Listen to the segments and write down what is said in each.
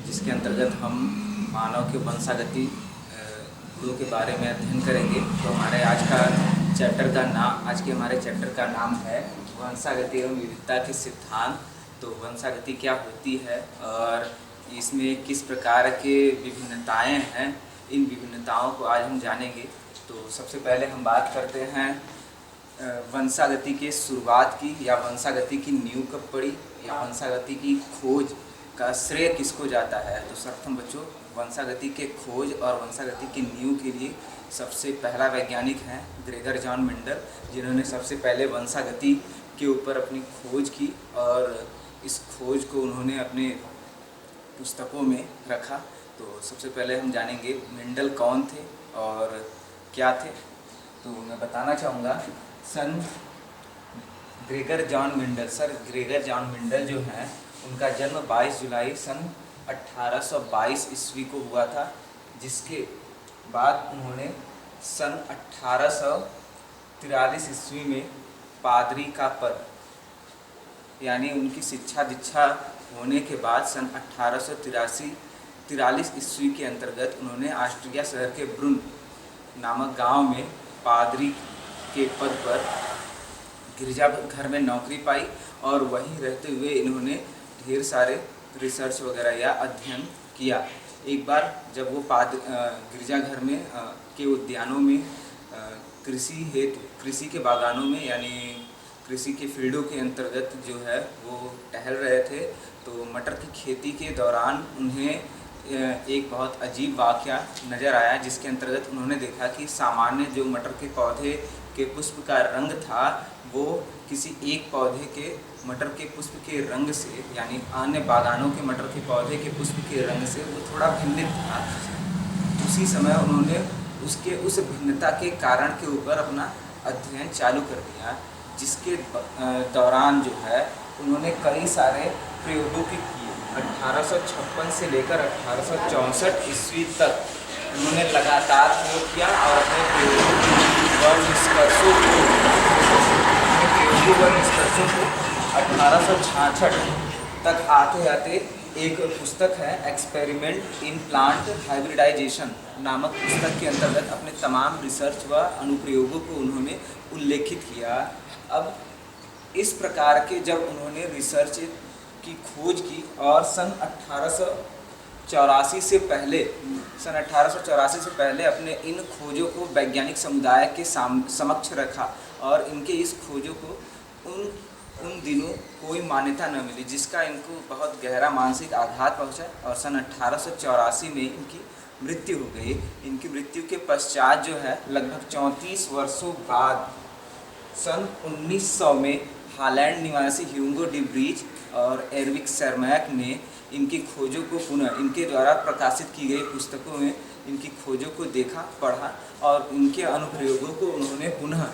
जिसके अंतर्गत हम मानव के वंशागति गुणों के बारे में अध्ययन करेंगे। तो हमारे आज के हमारे चैप्टर का नाम है वंशागति एवं विविधता के सिद्धांत। तो वंशागति क्या होती है और इसमें किस प्रकार के विभिन्नताएं हैं, इन विभिन्नताओं को आज हम जानेंगे। तो सबसे पहले हम बात करते हैं वंशागति के शुरुआत की, या वंशागति की नींव कब पड़ी, या वंशागति की खोज का श्रेय किसको जाता है। तो सर्वप्रथम बच्चों, वंशागति के खोज और वंशागति की नींव के लिए सबसे पहला वैज्ञानिक हैं ग्रेगर जॉन मेंडल, जिन्होंने सबसे पहले वंशागति के ऊपर अपनी खोज की और इस खोज को उन्होंने अपने पुस्तकों में रखा। तो सबसे पहले हम जानेंगे मेंडल कौन थे और क्या थे। तो मैं बताना चाहूँगा ग्रेगर जॉन मेंडल जो हैं, उनका जन्म 22 जुलाई सन 1822 ईस्वी को हुआ था, जिसके बाद उन्होंने सन 1843 ईस्वी में पादरी का पद, यानी उनकी शिक्षा दीक्षा होने के बाद सन 1843 ईस्वी के अंतर्गत उन्होंने ऑस्ट्रिया शहर के ब्रुन नामक गांव में पादरी के पद पर गिरजाघर में नौकरी पाई और वहीं रहते हुए इन्होंने ढेर सारे रिसर्च वगैरह या अध्ययन किया। एक बार जब वो गिरजाघर में के उद्यानों में कृषि के बागानों में, यानी कृषि के फील्डों के अंतर्गत जो है वो टहल रहे थे, तो मटर की खेती के दौरान उन्हें एक बहुत अजीब वाक़या नज़र आया, जिसके अंतर्गत उन्होंने देखा कि सामान्य जो मटर के पौधे के पुष्प का रंग था, वो किसी एक पौधे के मटर के पुष्प के रंग से, यानी अन्य बागानों के मटर के पौधे के पुष्प के रंग से वो थोड़ा भिन्न था। उसी समय उन्होंने उस भिन्नता के कारण के ऊपर अपना अध्ययन चालू कर दिया, जिसके दौरान जो है उन्होंने कई सारे प्रयोगों की 1856 से लेकर 1864 ईस्वी तक उन्होंने लगातार प्रयोग किया और अपने प्रयोगों व निष्कर्षों को 1866 तक आते आते एक पुस्तक है एक्सपेरिमेंट इन प्लांट हाइब्रिडाइजेशन नामक पुस्तक के अंतर्गत अपने तमाम रिसर्च व अनुप्रयोगों को उन्होंने उल्लेखित किया। अब इस प्रकार के जब उन्होंने रिसर्च की खोज की और सन 1884 से पहले अपने इन खोजों को वैज्ञानिक समुदाय के समक्ष रखा और इनके इस खोजों को उन दिनों कोई मान्यता न मिली, जिसका इनको बहुत गहरा मानसिक आघात पहुंचा और सन 1884 में इनकी मृत्यु हो गई। इनकी मृत्यु के पश्चात जो है लगभग 34 वर्षों बाद सन 1900 में हॉलैंड निवासी ह्यूगो डी ब्रीज और एरविक सेरमैक ने इनकी खोजों को पुनः, इनके द्वारा प्रकाशित की गई पुस्तकों में इनकी खोजों को देखा, पढ़ा और इनके अनुप्रयोगों को उन्होंने पुनः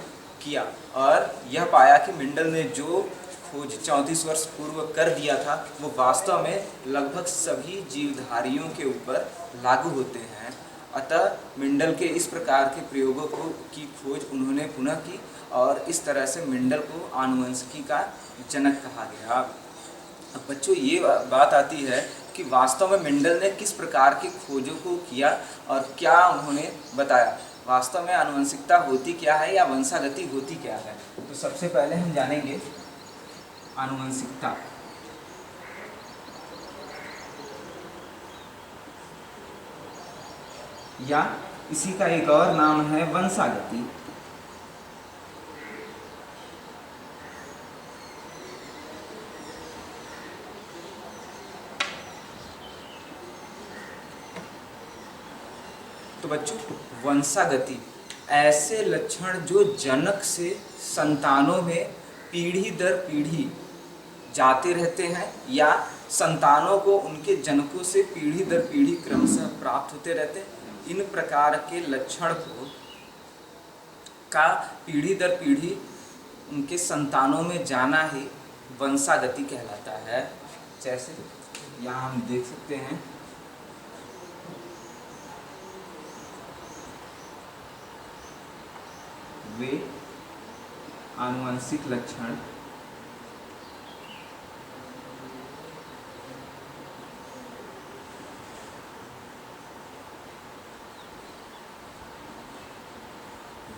किया और यह पाया कि मेंडल ने जो खोज 34 वर्ष पूर्व कर दिया था, वो वास्तव में लगभग सभी जीवधारियों के ऊपर लागू होते हैं। अतः मेंडल के इस प्रकार के प्रयोगों की खोज उन्होंने पुनः की और इस तरह से मेंडल को आनुवंशिकी का जनक कहा गया। अब बच्चों, ये बात आती है कि वास्तव में मेंडल ने किस प्रकार की खोजों को किया और क्या उन्होंने बताया। वास्तव में आनुवंशिकता होती क्या है या वंशागति होती क्या है। तो सबसे पहले हम जानेंगे आनुवंशिकता। या इसी का एक और नाम है वंशागति। तो बच्चों, वंशागति ऐसे लक्षण जो जनक से संतानों में पीढ़ी दर पीढ़ी जाते रहते हैं या संतानों को उनके जनकों से पीढ़ी दर पीढ़ी क्रमशः प्राप्त होते रहते हैं, इन प्रकार के लक्षण का पीढ़ी दर पीढ़ी उनके संतानों में जाना ही वंशागति कहलाता है। जैसे यहाँ हम देख सकते हैं, वे आनुवंशिक लक्षण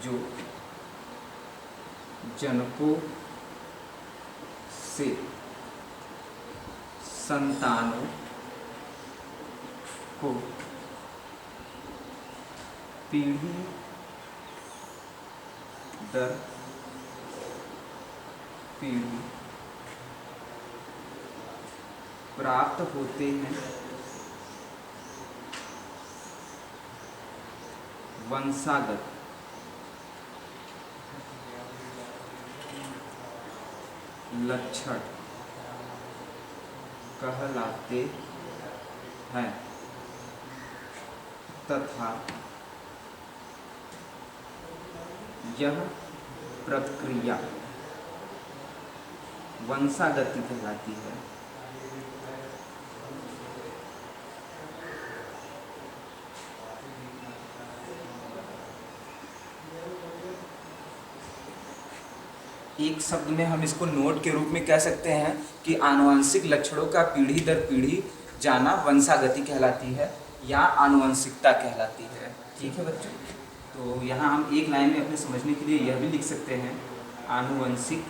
जो जनकों से संतानों को पीढ़ी दर पीढ़ी प्राप्त होते हैं, वंशागत लक्षण कहलाते हैं तथा यह प्रक्रिया वंशागति कहलाती है। एक शब्द में हम इसको नोट के रूप में कह सकते हैं कि आनुवंशिक लक्षणों का पीढ़ी दर पीढ़ी जाना वंशागति कहलाती है या आनुवंशिकता कहलाती है। ठीक है बच्चों, तो यहाँ हम एक लाइन में अपने समझने के लिए यह भी लिख सकते हैं, आनुवंशिक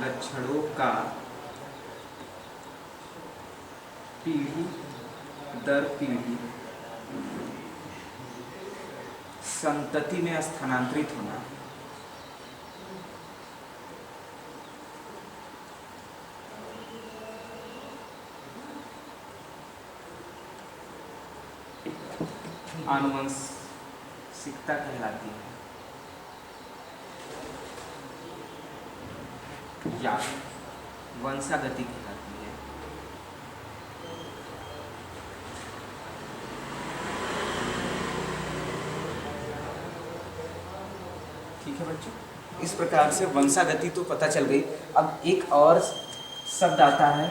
लक्षणों का पीढ़ी दर पीढ़ी संतति में स्थानांतरित होना आनुवंशिकता कहलाती है या वंशागति कहलाती है। ठीक है बच्चों, इस प्रकार से वंशागति तो पता चल गई। अब एक और शब्द आता है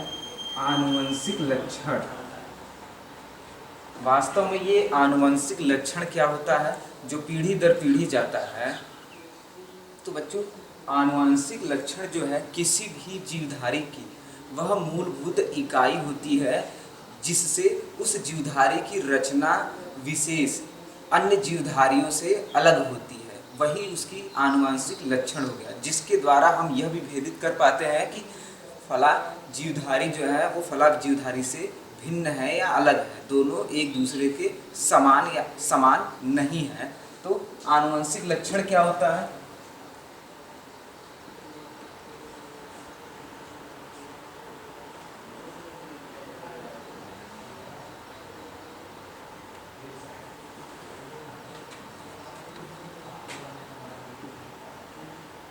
आनुवंशिक लक्षण। वास्तव में ये आनुवंशिक लक्षण क्या होता है जो पीढ़ी दर पीढ़ी जाता है? तो बच्चों, आनुवंशिक लक्षण जो है किसी भी जीवधारी की वह मूलभूत इकाई होती है जिससे उस जीवधारी की रचना विशेष अन्य जीवधारियों से अलग होती है, वही उसकी आनुवंशिक लक्षण हो गया, जिसके द्वारा हम यह भी भेदित कर पाते हैं कि फला जीवधारी जो है वो फला जीवधारी से भिन्न है या अलग है, दोनों एक दूसरे के समान या समान नहीं है। तो आनुवंशिक लक्षण क्या होता है?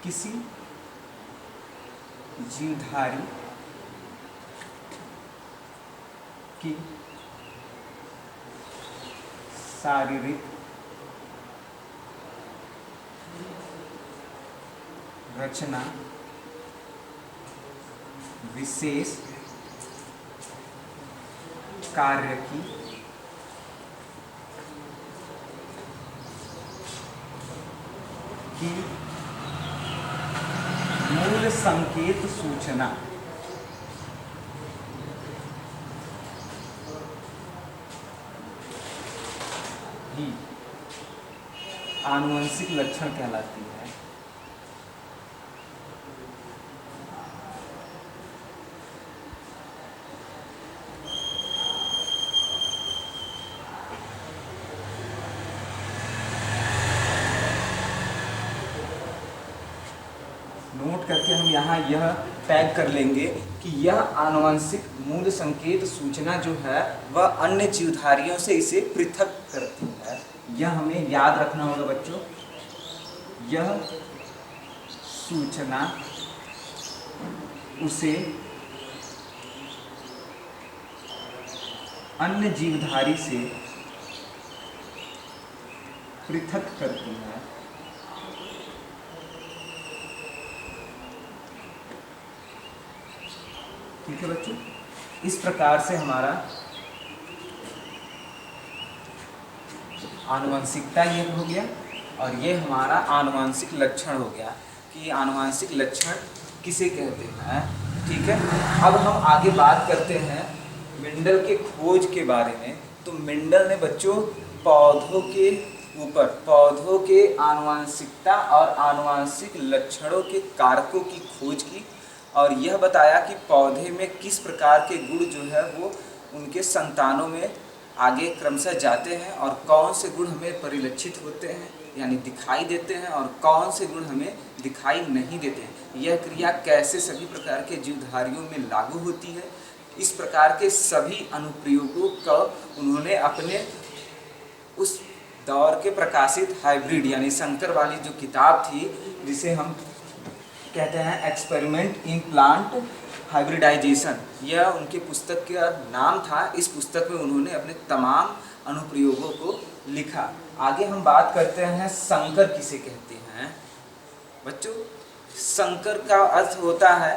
किसी जीवधारी की शारीरिक रचना विशेष कार्य की मूल संकेत सूचना ही आनुवंशिक लक्षण कहलाती है। नोट करके हम यहाँ यह टैग कर लेंगे कि यह आनुवंशिक मूल संकेत सूचना जो है वह अन्य जीवधारियों से इसे पृथक करती है। यह हमें याद रखना होगा बच्चों। यह सूचना उसे अन्य जीवधारी से पृथक करती है। ठीक है बच्चों, इस प्रकार से हमारा आनुवंशिकता ये हो गया और ये हमारा आनुवंशिक लक्षण हो गया कि आनुवंशिक लक्षण किसे कहते हैं। ठीक है, अब हम आगे बात करते हैं मेंडल के खोज के बारे में तो मेंडल ने बच्चों पौधों के ऊपर पौधों के आनुवांशिकता और आनुवांशिक लक्षणों के कारकों की खोज की और यह बताया कि पौधे में किस प्रकार के गुण जो है वो उनके संतानों में आगे क्रमशः जाते हैं और कौन से गुण हमें परिलक्षित होते हैं यानी दिखाई देते हैं और कौन से गुण हमें दिखाई नहीं देते हैं। यह क्रिया कैसे सभी प्रकार के जीवधारियों में लागू होती है, इस प्रकार के सभी अनुप्रयोगों का उन्होंने अपने उस दौर के प्रकाशित हाइब्रिड यानी संकर वाली जो किताब थी जिसे हम कहते हैं एक्सपेरिमेंट इन प्लांट हाइब्रिडाइजेशन, यह उनके पुस्तक का नाम था। इस पुस्तक में उन्होंने अपने तमाम अनुप्रयोगों को लिखा। आगे हम बात करते हैं संकर किसे कहते हैं। बच्चों संकर का अर्थ होता है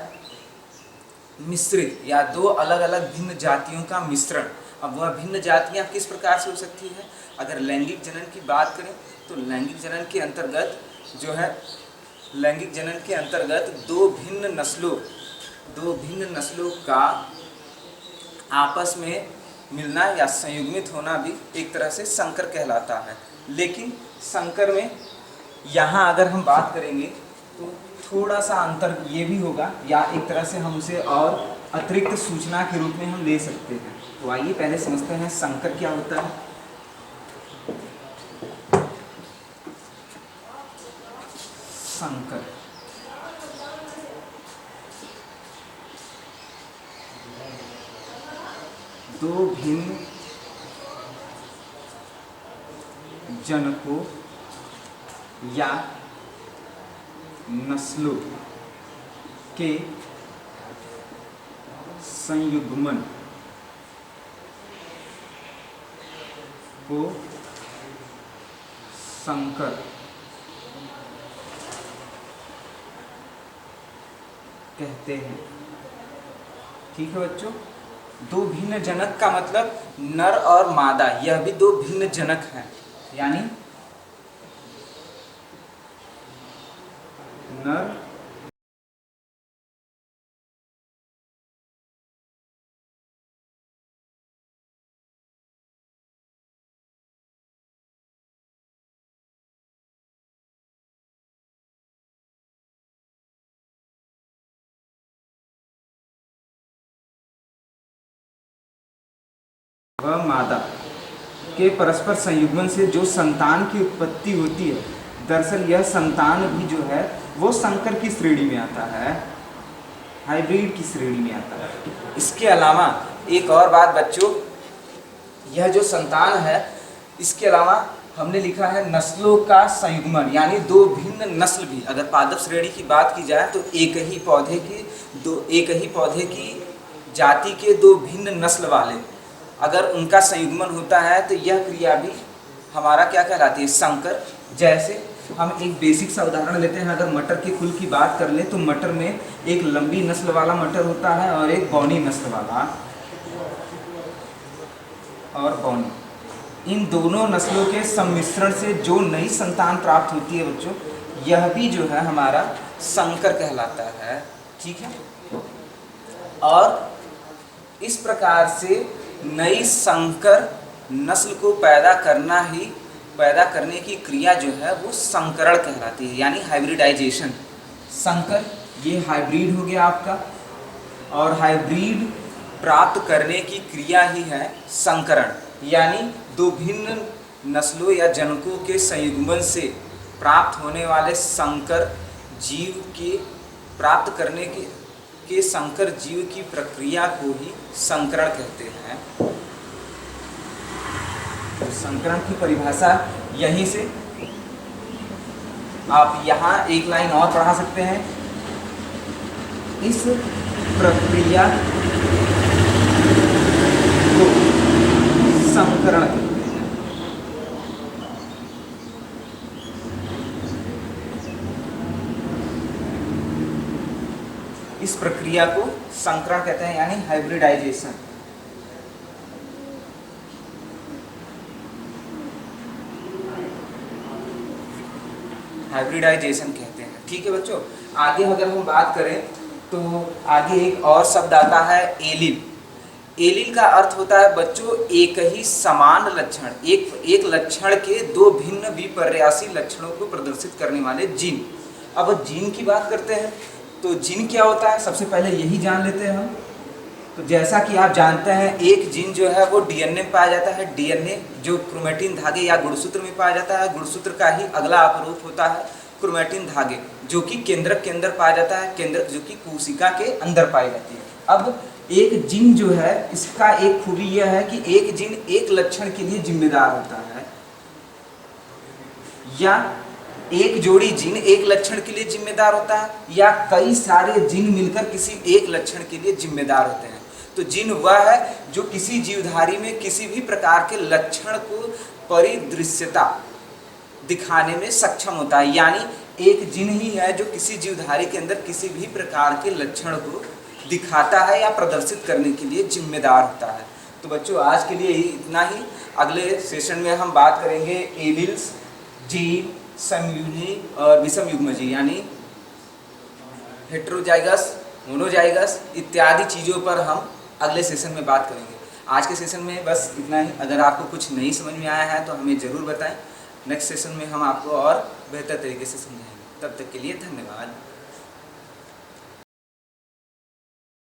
मिश्रित या दो अलग अलग भिन्न जातियों का मिश्रण। अब वह भिन्न जातियां किस प्रकार से हो सकती है, अगर लैंगिक जनन की बात करें तो लैंगिक जनन के अंतर्गत जो है लैंगिक जनन के अंतर्गत दो भिन्न नस्लों का आपस में मिलना या संयुग्मित होना भी एक तरह से संकर कहलाता है। लेकिन संकर में यहाँ अगर हम बात करेंगे तो थोड़ा सा अंतर ये भी होगा या एक तरह से हम उसे और अतिरिक्त सूचना के रूप में हम ले सकते हैं। तो आइए पहले समझते हैं संकर क्या होता है। संकर दो भिन्न जनकों या नस्लों के संयुग्मन को संकर कहते हैं। ठीक है बच्चों, दो भिन्न जनक का मतलब नर और मादा, यह भी दो भिन्न जनक हैं, यानी नर व मादा के परस्पर संयुग्मन से जो संतान की उत्पत्ति होती है, दरअसल यह संतान भी जो है वो संकर की श्रेणी में आता है, हाइब्रिड की श्रेणी में आता है। इसके अलावा एक और बात बच्चों, यह जो संतान है इसके अलावा हमने लिखा है नस्लों का संयुग्मन, यानी दो भिन्न नस्ल भी। अगर पादप श्रेणी की बात की जाए तो एक ही पौधे की जाति के दो भिन्न नस्ल वाले अगर उनका संयुग्मन होता है तो यह क्रिया भी हमारा क्या कहलाती है, संकर। जैसे हम एक बेसिक सा उदाहरण लेते हैं, अगर मटर के कुल की बात कर ले तो मटर में एक लंबी नस्ल वाला मटर होता है और एक बौनी नस्ल वाला और बौनी। इन दोनों नस्लों के सम्मिश्रण से जो नई संतान प्राप्त होती है बच्चों, यह भी जो है हमारा संकर कहलाता है। ठीक है, और इस प्रकार से नई संकर नस्ल को पैदा करने की क्रिया जो है वो संकरण कहलाती है, यानी हाइब्रिडाइजेशन। संकर ये हाइब्रिड हो गया आपका, और हाइब्रिड प्राप्त करने की क्रिया ही है संकरण, यानी दो भिन्न नस्लों या जनकों के संयुग्मन से प्राप्त होने वाले संकर जीव के प्राप्त करने के संकर जीव की प्रक्रिया को ही संकरण कहते हैं। तो संकरण की परिभाषा यहीं से आप यहाँ एक लाइन और पढ़ा सकते हैं, इस प्रक्रिया को संकरण कहते हैं। इस प्रक्रिया को संकरण कहते हैं, यानी हाइब्रिडाइजेशन। हाइब्रिडाइजेशन कहते हैं। ठीक है बच्चों, आगे अगर हम बात करें तो आगे एक और शब्द आता है एलिल। एलील का अर्थ होता है बच्चों एक ही समान लक्षण, एक लक्षण के दो भिन्न विपर्यासी लक्षणों को प्रदर्शित करने वाले जीन। अब जीन की बात करते हैं तो जीन क्या होता है, सबसे पहले यही जान लेते हैं हम। तो जैसा कि आप जानते हैं एक जीन जो है वो डीएनए में पाया जाता है, डीएनए जो क्रोमेटिन धागे या गुणसूत्र में पाया जाता है, गुणसूत्र का ही अगला अपरूप होता है क्रोमेटिन धागे, जो कि केंद्रक के अंदर पाया जाता है, केंद्रक जो कि कोशिका के अंदर पाई जाती है। अब एक जीन जो है इसका एक खूबी यह है कि एक जीन एक लक्षण के लिए जिम्मेदार होता है, या एक जोड़ी जीन एक लक्षण के लिए जिम्मेदार होता है, या कई सारे जीन मिलकर किसी एक लक्षण के लिए जिम्मेदार होते हैं। तो जीन वह है जो किसी जीवधारी में किसी भी प्रकार के लक्षण को परिदृश्यता दिखाने में सक्षम होता है, यानी एक जीन ही है जो किसी जीवधारी के अंदर किसी भी प्रकार के लक्षण को दिखाता है या प्रदर्शित करने के लिए जिम्मेदार होता है। तो बच्चों आज के लिए इतना ही। अगले सेशन में हम बात करेंगे एलील्स, जीन, समयुजी और विषम युग्मजी, यानी हेटेरोजाइगस, मोनोजाइगस इत्यादि चीज़ों पर हम अगले सेशन में बात करेंगे। आज के सेशन में बस इतना ही। अगर आपको कुछ नहीं समझ में आया है तो हमें ज़रूर बताएं। नेक्स्ट सेशन में हम आपको और बेहतर तरीके से समझाएंगे। तब तक के लिए धन्यवाद।